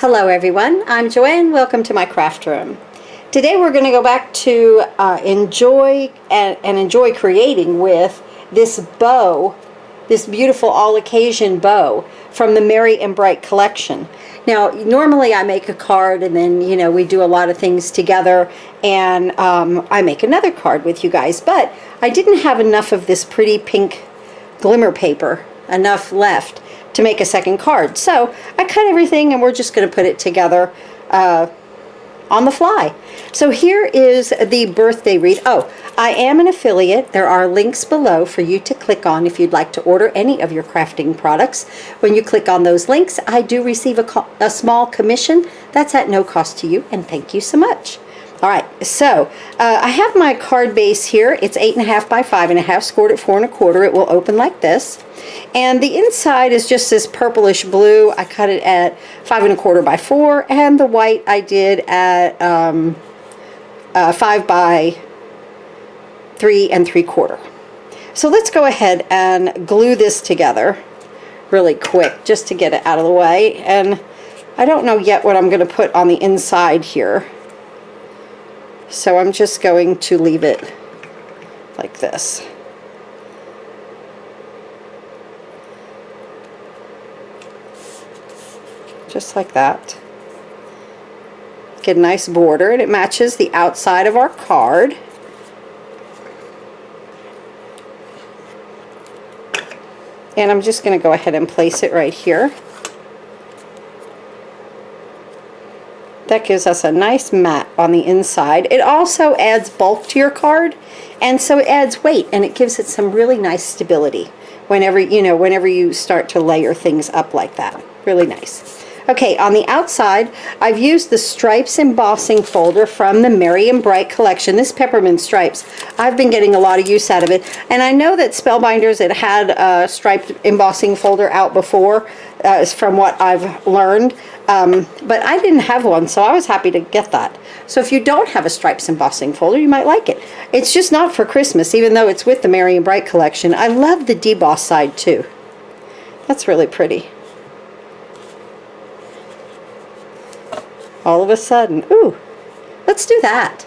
Hello everyone, I'm Joanne. Welcome to my craft room. Today we're going to go back to enjoy creating with this bow, this beautiful all occasion bow from the Merry and Bright collection. Now normally I make a card and then we do a lot of things together, and I make another card with you guys, but I didn't have enough of this pretty pink glimmer paper enough left to make a second card. So I cut everything and we're just going to put it together on the fly. So here is the birthday wreath. Oh, I am an affiliate. There are links below for you to click on if you'd like to order any of your crafting products. When you click on those links, I do receive a small commission. That's at no cost to you, and thank you so much. All right, so I have my card base here. It's 8.5 by 5.5, scored at 4 1/4. It will open like this. And the inside is just this purplish blue. I cut it at 5 1/4 by 4, and the white I did at 5 by 3 3/4. So let's go ahead and glue this together really quick just to get it out of the way. And I don't know yet what I'm going to put on the inside here. So I'm just going to leave it like this. Just like that. Get a nice border, and it matches the outside of our card. And I'm just going to go ahead and place it right here. That gives us a nice mat on the inside. It also adds bulk to your card, and so it adds weight, and it gives it some really nice stability whenever you start to layer things up like that. Really nice. Okay, on the outside, I've used the Stripes embossing folder from the Merry and Bright collection. This Peppermint Stripes, I've been getting a lot of use out of it. And I know that Spellbinders, it had a striped embossing folder out before, from what I've learned. But I didn't have one, so I was happy to get that. So if you don't have a Stripes embossing folder, you might like it. It's just not for Christmas, even though it's with the Merry and Bright collection. I love the deboss side too. That's really pretty. All of a sudden, ooh, let's do that.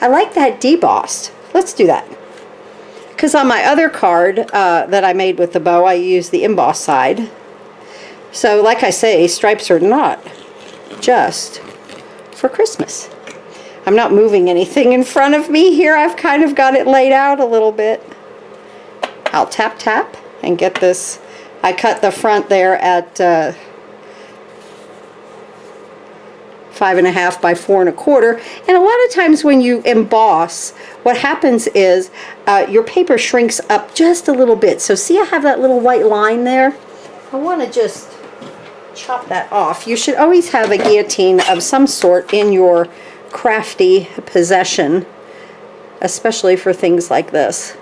I like that debossed. Let's do that. Because on my other card that I made with the bow, I used the emboss side. So like I say, stripes are not just for Christmas. I'm not moving anything in front of me here. I've kind of got it laid out a little bit. I'll tap tap and get this. I cut the front there at 5.5 by 4 1/4, and a lot of times when you emboss, what happens is your paper shrinks up just a little bit. So see, I have that little white line there. I want to just chop that off. You should always have a guillotine of some sort in your crafty possession, especially for things like this.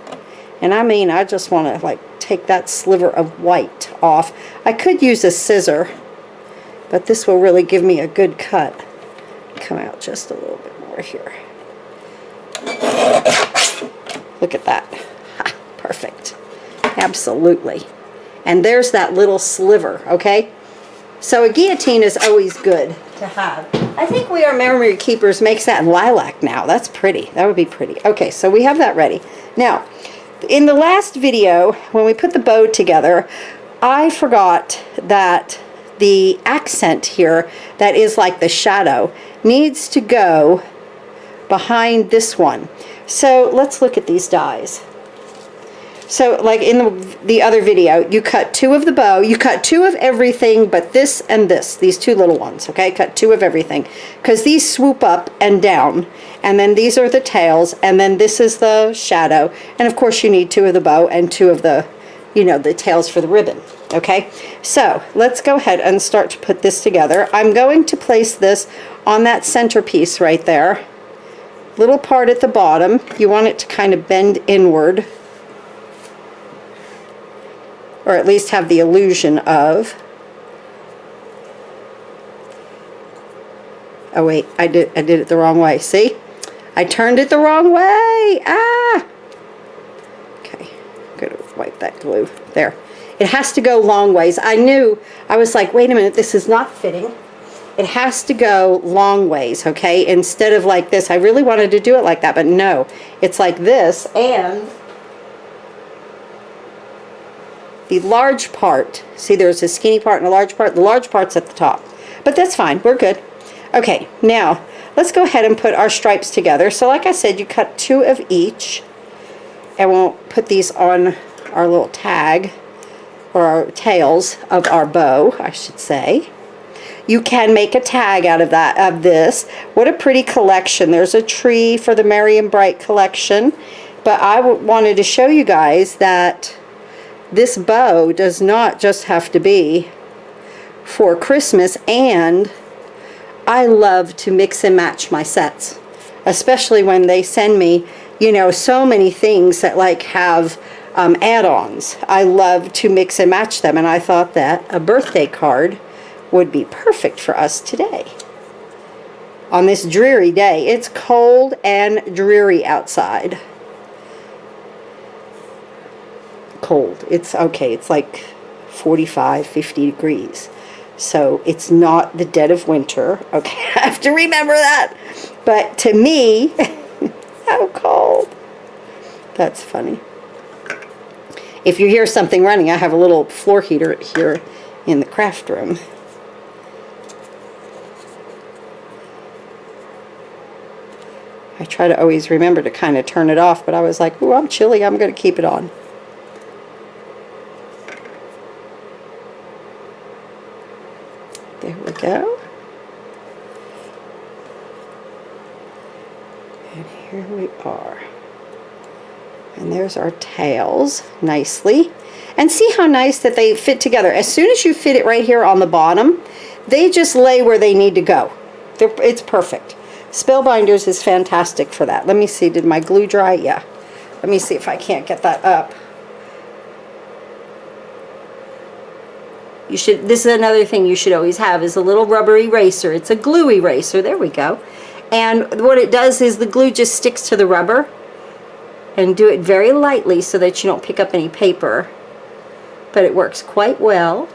And I mean, I just want to like take that sliver of white off. I could use a scissor, but this will really give me a good cut. Come out just a little bit more here. Look at that. Ha, perfect. Absolutely. And there's that little sliver, okay? So a guillotine is always good to have. I think We Are Memory Keepers makes that in lilac now. That's pretty. That would be pretty. Okay, so we have that ready. Now, in the last video, when we put the bow together, I forgot that the accent here, that is like the shadow, needs to go behind this one. So let's look at these dies. So like in the other video, you cut 2 of the bow, you cut 2 of everything but this and this, these 2 little ones, okay? Cut 2 of everything, because these swoop up and down, and then these are the tails, and then this is the shadow, and of course you need 2 of the bow and 2 of the, the tails for the ribbon. Okay, so let's go ahead and start to put this together. I'm going to place this on that centerpiece right there. Little part at the bottom. You want it to kind of bend inward, or at least have the illusion of. Oh wait, I did it the wrong way. See? I turned it the wrong way. Ah! Okay, I'm going to wipe that glue. There. It has to go long ways. I was like, wait a minute, this is not fitting. It has to go long ways, okay? Instead of like this. I really wanted to do it like that, but no. It's like this, and the large part, see there's a skinny part and a large part. The large part's at the top. But that's fine. We're good. Okay, now let's go ahead and put our stripes together. So like I said, you cut 2 of each. And we'll put these on our little tag, or our tails of our bow, I should say. You can make a tag out of this. What a pretty collection. There's a tree for the Merry and Bright collection. But I wanted to show you guys that this bow does not just have to be for Christmas, and I love to mix and match my sets, especially when they send me, you know, so many things that like have add-ons. I love to mix and match them, and I thought that a birthday card would be perfect for us today. On this dreary day. It's cold and dreary outside. Cold. It's okay. It's like 45, 50 degrees. So it's not the dead of winter. Okay, I have to remember that. But to me, how cold. That's funny. If you hear something running, I have a little floor heater here in the craft room. I try to always remember to kind of turn it off, but I was like, ooh, I'm chilly, I'm going to keep it on. There we go. And here we are. And there's our tails nicely. And see how nice that they fit together. As soon as you fit it right here on the bottom, they just lay where they need to go. It's perfect. Spellbinders is fantastic for that. Let me see, did my glue dry? Yeah. Let me see if I can't get that up. This is another thing you should always have, is a little rubber eraser. It's a glue eraser. There we go. And what it does is the glue just sticks to the rubber, and do it very lightly so that you don't pick up any paper. But it works quite well.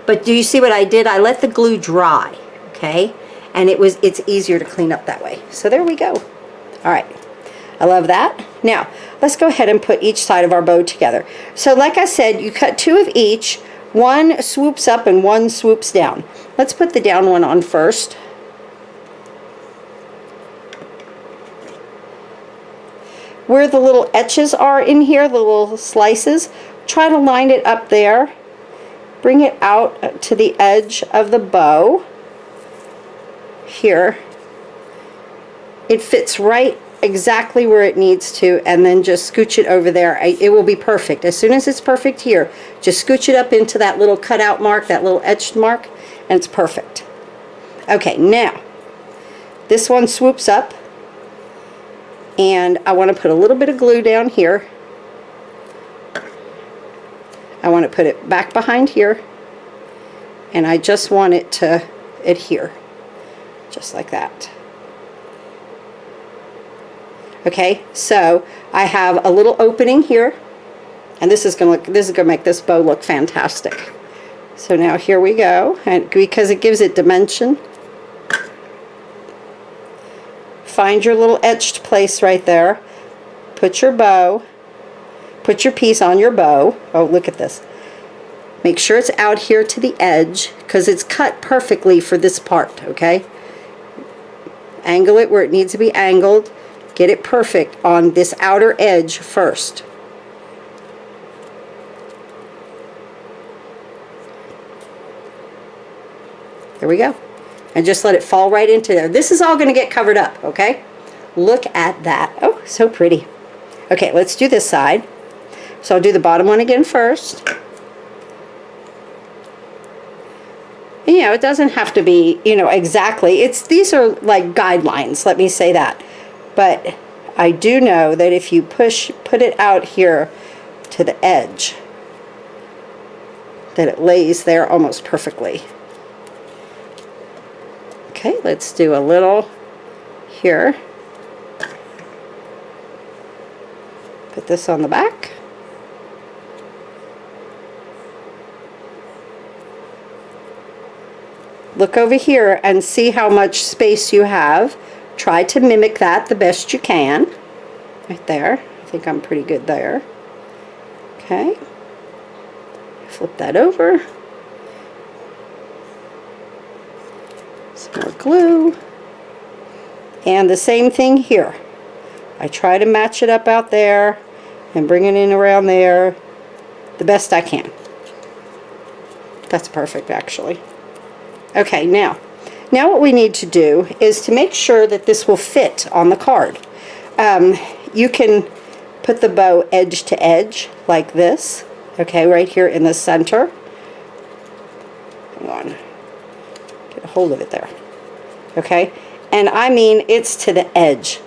But do you see what I did? I let the glue dry, okay? And it's easier to clean up that way. So there we go. All right. I love that. Now, let's go ahead and put each side of our bow together. So like I said, you cut 2 of each. One swoops up and one swoops down. Let's put the down one on first. Where the little etches are in here, the little slices, try to line it up there. Bring it out to the edge of the bow. Here. It fits right exactly where it needs to, and then just scooch it over there. It will be perfect. As soon as it's perfect here, just scooch it up into that little cutout mark, that little etched mark, and it's perfect. Okay, now, this one swoops up, and I want to put a little bit of glue down here. I want to put it back behind here, and I just want it to adhere, just like that. Okay, so I have a little opening here, and this is gonna make this bow look fantastic. So now here we go, and because it gives it dimension, find your little etched place right there. Put your piece on your bow. Oh, look at this. Make sure it's out here to the edge, because it's cut perfectly for this part, okay? Angle it where it needs to be angled. Get it perfect on this outer edge first. There we go. And just let it fall right into there. This is all going to get covered up, okay? Look at that. Oh, so pretty. Okay, let's do this side. So I'll do the bottom one again first. And, you know, it doesn't have to be, you know, exactly. These are like guidelines, let me say that. But I do know that if you put it out here to the edge, that it lays there almost perfectly. Okay, let's do a little here. Put this on the back. look over here and see how much space you have. Try to mimic that the best you can. Right there. I think I'm pretty good there. Okay. Flip that over. Some more glue. And the same thing here. I try to match it up out there and bring it in around there the best I can. That's perfect, actually. Okay, now what we need to do is to make sure that this will fit on the card. You can put the bow edge to edge like this, okay, right here in the center. Hang on, get a hold of it there, okay, and I mean it's to the edge.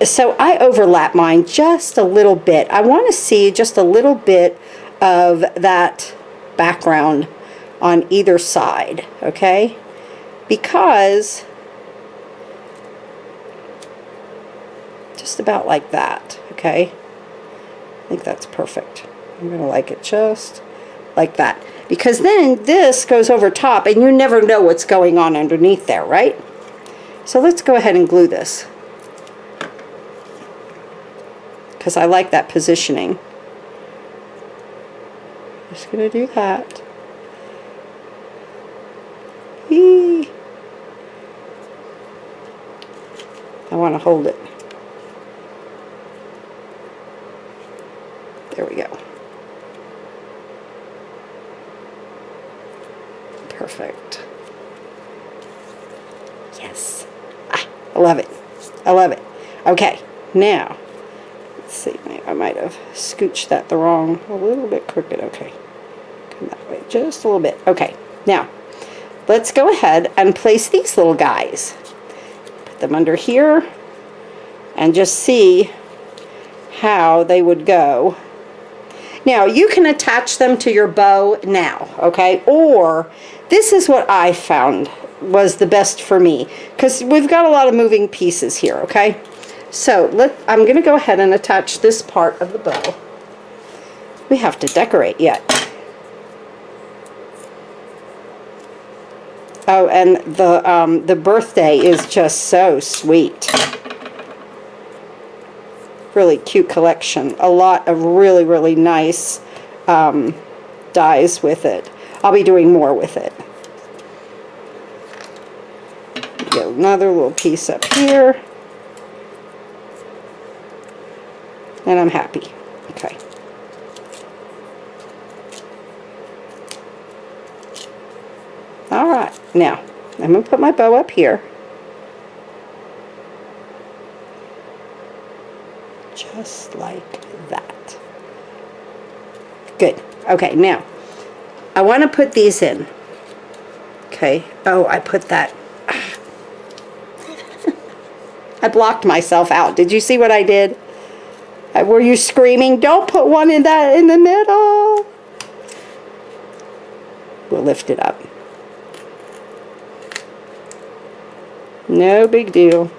So I overlap mine just a little bit. I want to see just a little bit of that background on either side, okay, because just about like that, okay. I think that's perfect. I'm going to like it just like that, because then this goes over top and you never know what's going on underneath there, right? So let's go ahead and glue this, because I like that positioning. Just going to do that. Eee. I want to hold it. There we go. Perfect. Yes. Ah, I love it. I love it. Okay, now, let's see. I might have scooched that the wrong, a little bit crooked. Okay. Come that way just a little bit. Okay, now, let's go ahead and place these little guys. Put them under here and just see how they would go. Now, you can attach them to your bow now, okay? Or, this is what I found was the best for me, because we've got a lot of moving pieces here, okay? So, I'm going to go ahead and attach this part of the bow. We have to decorate yet. Oh, and the birthday is just so sweet. Really cute collection. A lot of really, really nice dies with it. I'll be doing more with it. Get another little piece up here. And I'm happy. Okay. Alright, now I'm going to put my bow up here. Just like that. Good. Okay, now I want to put these in. Okay. Oh, I put that. I blocked myself out. Did you see what I did? Were you screaming, don't put one in the middle? We'll lift it up. No big deal.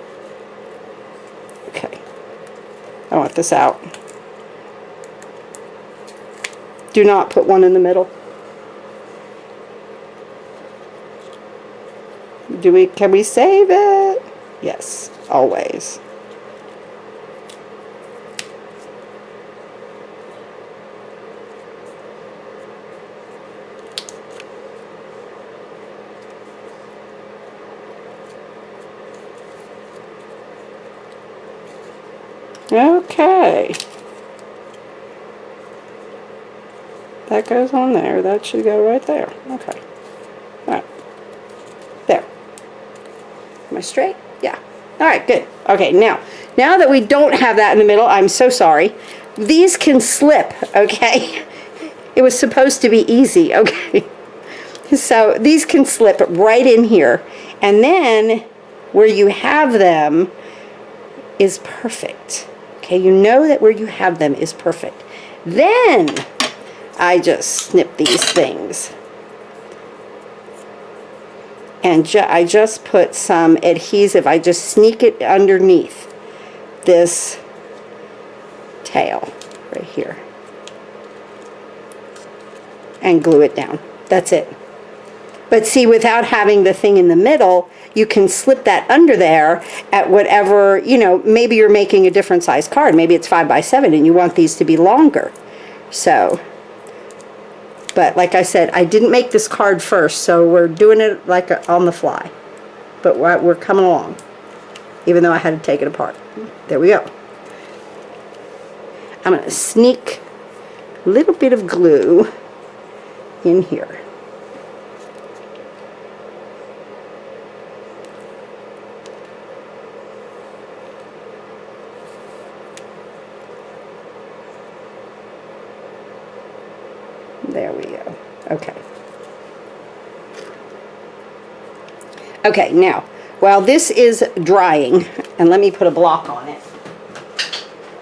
Okay. I want this out. Do not put one in the middle. Can we save it? Yes, always. Okay. That goes on there. That should go right there. Okay. Alright. There. Am I straight? Yeah. Alright, good. Okay, now that we don't have that in the middle, I'm so sorry. These can slip, okay? It was supposed to be easy, okay? So these can slip right in here. And then where you have them is perfect. Okay, you know that where you have them is perfect. Then I just snip these things. And I just put some adhesive. I just sneak it underneath this tail right here. And glue it down. That's it. But see, without having the thing in the middle, you can slip that under there at whatever, you know, maybe you're making a different size card. Maybe it's 5 by 7 and you want these to be longer. So, but like I said, I didn't make this card first, so we're doing it like on the fly. But we're coming along, even though I had to take it apart. There we go. I'm going to sneak a little bit of glue in here. There we go. Okay. Okay, now, while this is drying, and let me put a block on it.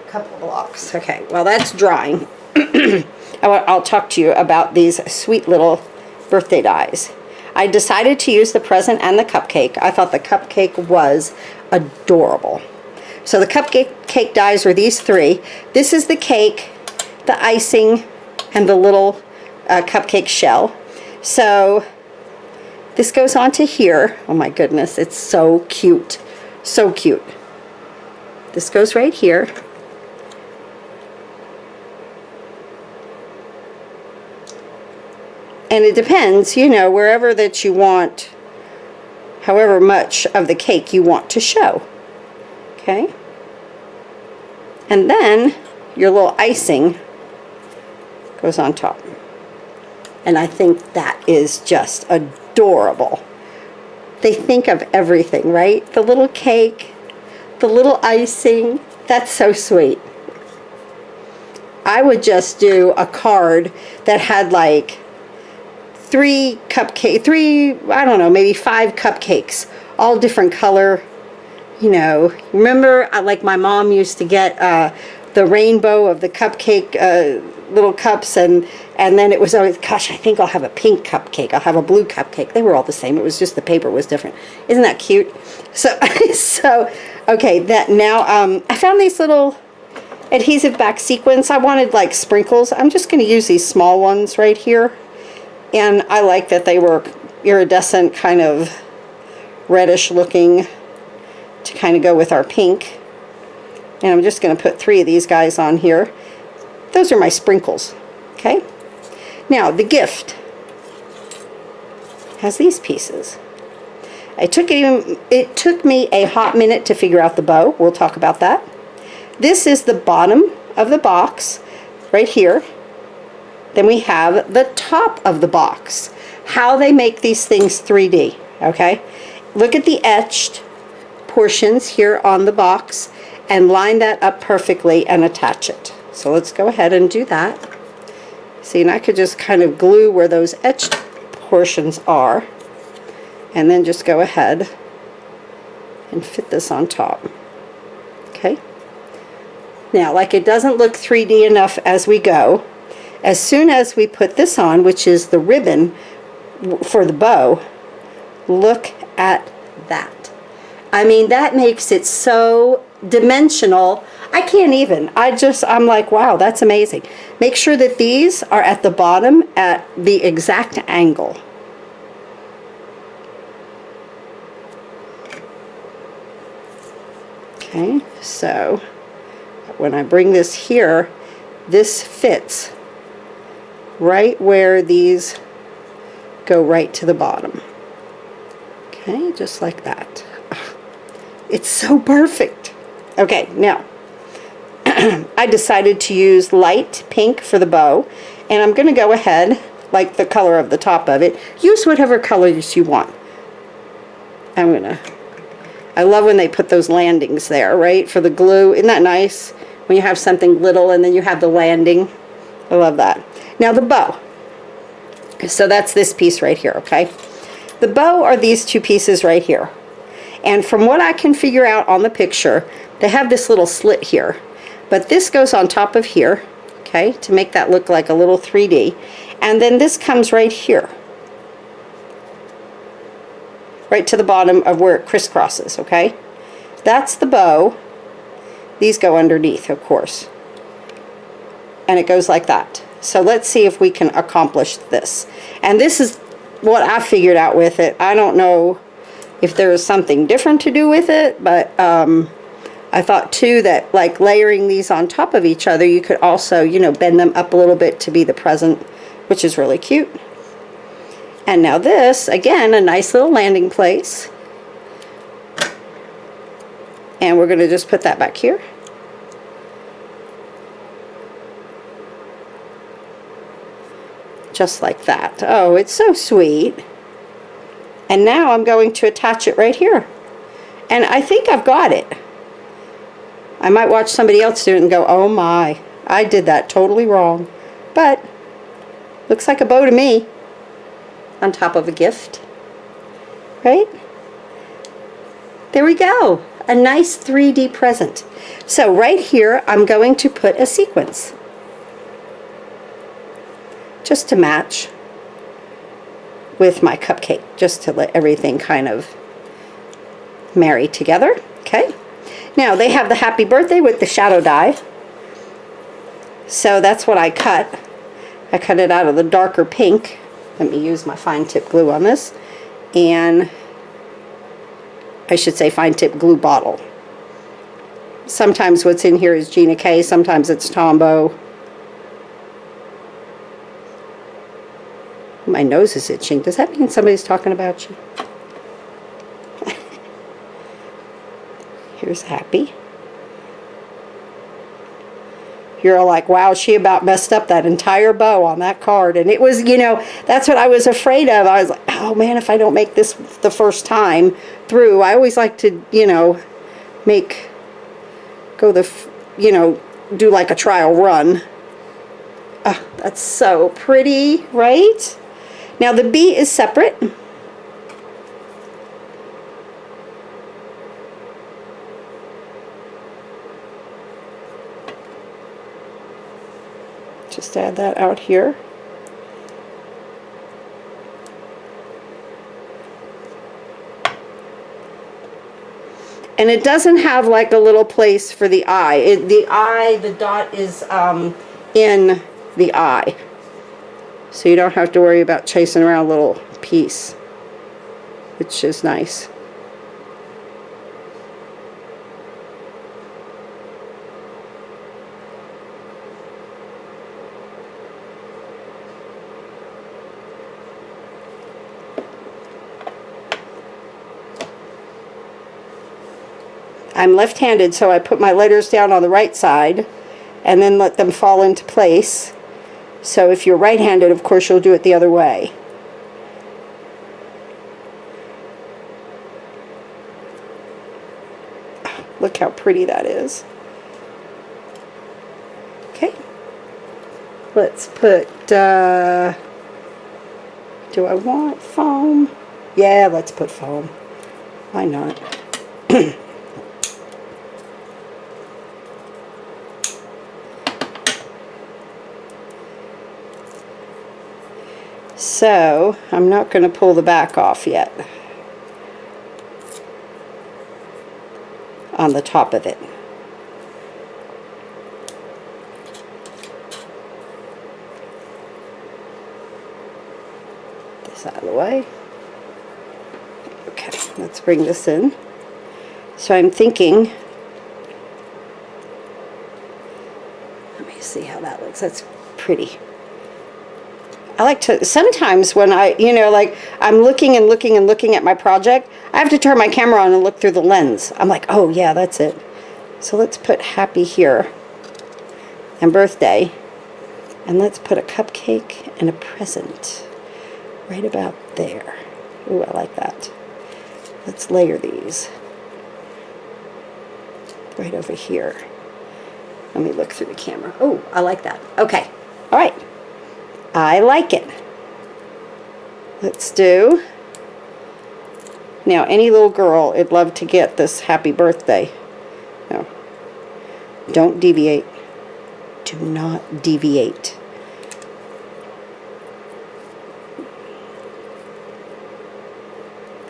A couple of blocks. Okay, while that's drying, I'll talk to you about these sweet little birthday dies. I decided to use the present and the cupcake. I thought the cupcake was adorable. So the cupcake dies are these three. This is the cake, the icing, and the little cupcake shell. So this goes onto here. Oh my goodness, it's so cute. So cute. This goes right here. And it depends, you know, wherever that you want, however much of the cake you want to show. Okay? And then your little icing goes on top. And I think that is just adorable. They think of everything, right? The little cake, the little icing. That's so sweet. I would just do a card that had like I don't know, maybe 5 cupcakes, all different color. You know, remember, like my mom used to get the rainbow of the cupcake little cups, and then it was always, gosh, I think I'll have a pink cupcake, I'll have a blue cupcake. They were all the same. It was just the paper was different. Isn't that cute? So okay, that now I found these little adhesive back sequins. I wanted like sprinkles. I'm just going to use these small ones right here, and I like that they were iridescent, kind of reddish looking, to kind of go with our pink. And I'm just going to put 3 of these guys on here. Those are my sprinkles. Okay? Now, the gift has these pieces. It took me a hot minute to figure out the bow. We'll talk about that. This is the bottom of the box right here. Then we have the top of the box. How they make these things 3D. Okay? Look at the etched portions here on the box and line that up perfectly and attach it. So let's go ahead and do that. See, and I could just kind of glue where those etched portions are, and then just go ahead and fit this on top. Okay? Now, like, it doesn't look 3D enough as we go. As soon as we put this on, which is the ribbon for the bow, look at that. I mean, that makes it so dimensional. I can't even. I'm like, wow, that's amazing. Make sure that these are at the bottom at the exact angle. Okay, so when I bring this here, this fits right where these go right to the bottom. Okay, just like that. It's so perfect. Okay, now I decided to use light pink for the bow, and I'm going to go ahead, like the color of the top of it, use whatever colors you want. I love when they put those landings there, right, for the glue. Isn't that nice? When you have something little and then you have the landing. I love that. Now the bow. So that's this piece right here, okay? The bow are these 2 pieces right here. And from what I can figure out on the picture, they have this little slit here. But this goes on top of here, okay, to make that look like a little 3D. And then this comes right here, right to the bottom of where it crisscrosses, okay? That's the bow. These go underneath, of course. And it goes like that. So let's see if we can accomplish this. And this is what I figured out with it. I don't know if there was something different to do with it, but I thought too that like layering these on top of each other, you could also, you know, bend them up a little bit to be the present, which is really cute. And now this, again, a nice little landing place. And we're going to just put that back here. Just like that. Oh, it's so sweet. And now I'm going to attach it right here. And I think I've got it. I might watch somebody else do it and go, oh my, I did that totally wrong. But looks like a bow to me. On top of a gift. Right? There we go. A nice 3D present. So right here, I'm going to put a sequence. Just to match with my cupcake. Just to let everything kind of marry together. Okay. Now they have the happy birthday with the shadow die. So that's what I cut. I cut it out of the darker pink. Let me use my fine tip glue on this. And I should say fine tip glue bottle. Sometimes what's in here is Gina K. Sometimes it's Tombow. My nose is itching. Does that mean somebody's talking about you? Here's Happy. You're all like, wow, she about messed up that entire bow on that card. And it was, you know, that's what I was afraid of. I was like, oh man, if I don't make this the first time through, I always like to, you know, do like a trial run. Oh, that's so pretty, right? Now the B is separate. Just add that out here. And it doesn't have like a little place for the eye. The dot is in the eye. So you don't have to worry about chasing around a little piece, which is nice. I'm left-handed, so I put my letters down on the right side and then let them fall into place. So if you're right-handed, of course, you'll do it the other way. Look how pretty that is. Okay. Let's put, do I want foam? Yeah, let's put foam. Why not? So, I'm not going to pull the back off yet on the top of it. This out of the way. Okay, let's bring this in. So I'm thinking, let me see how that looks. That's pretty. I like to, sometimes when I, you know, like I'm looking and looking and looking at my project, I have to turn my camera on and look through the lens. I'm like, oh yeah, that's it. So let's put happy here and birthday. And let's put a cupcake and a present right about there. Ooh, I like that. Let's layer these right over here. Let me look through the camera. Oh, I like that. Okay. All right. I like it. Let's do. Now, any little girl would love to get this happy birthday. No. Don't deviate. Do not deviate.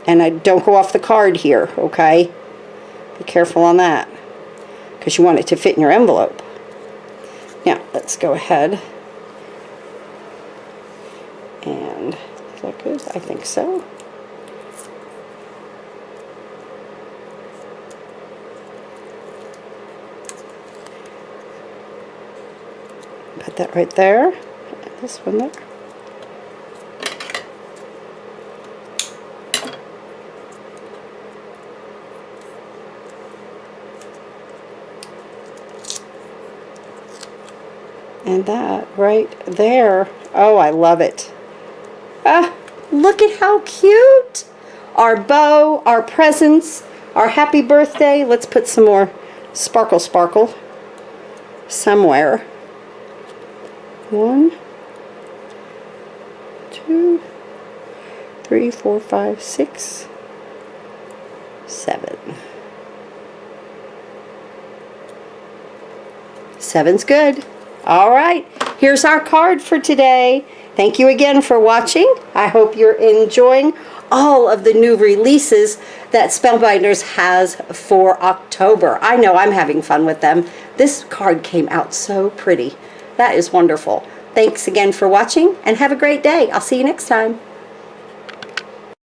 And I don't go off the card here, okay? Be careful on that, because you want it to fit in your envelope. Now, let's go ahead and that good? I think so. Put that right there. And this one there. And that right there. Oh, I love it. Ah, look at how cute. Our bow, our presents, our happy birthday. Let's put some more sparkle sparkle somewhere. 1, 2, 3, 4, 5, 6, 7. 7's good. All right, here's our card for today. Thank you again for watching. I hope you're enjoying all of the new releases that Spellbinders has for October. I know I'm having fun with them. This card came out so pretty. That is wonderful. Thanks again for watching and have a great day. I'll see you next time.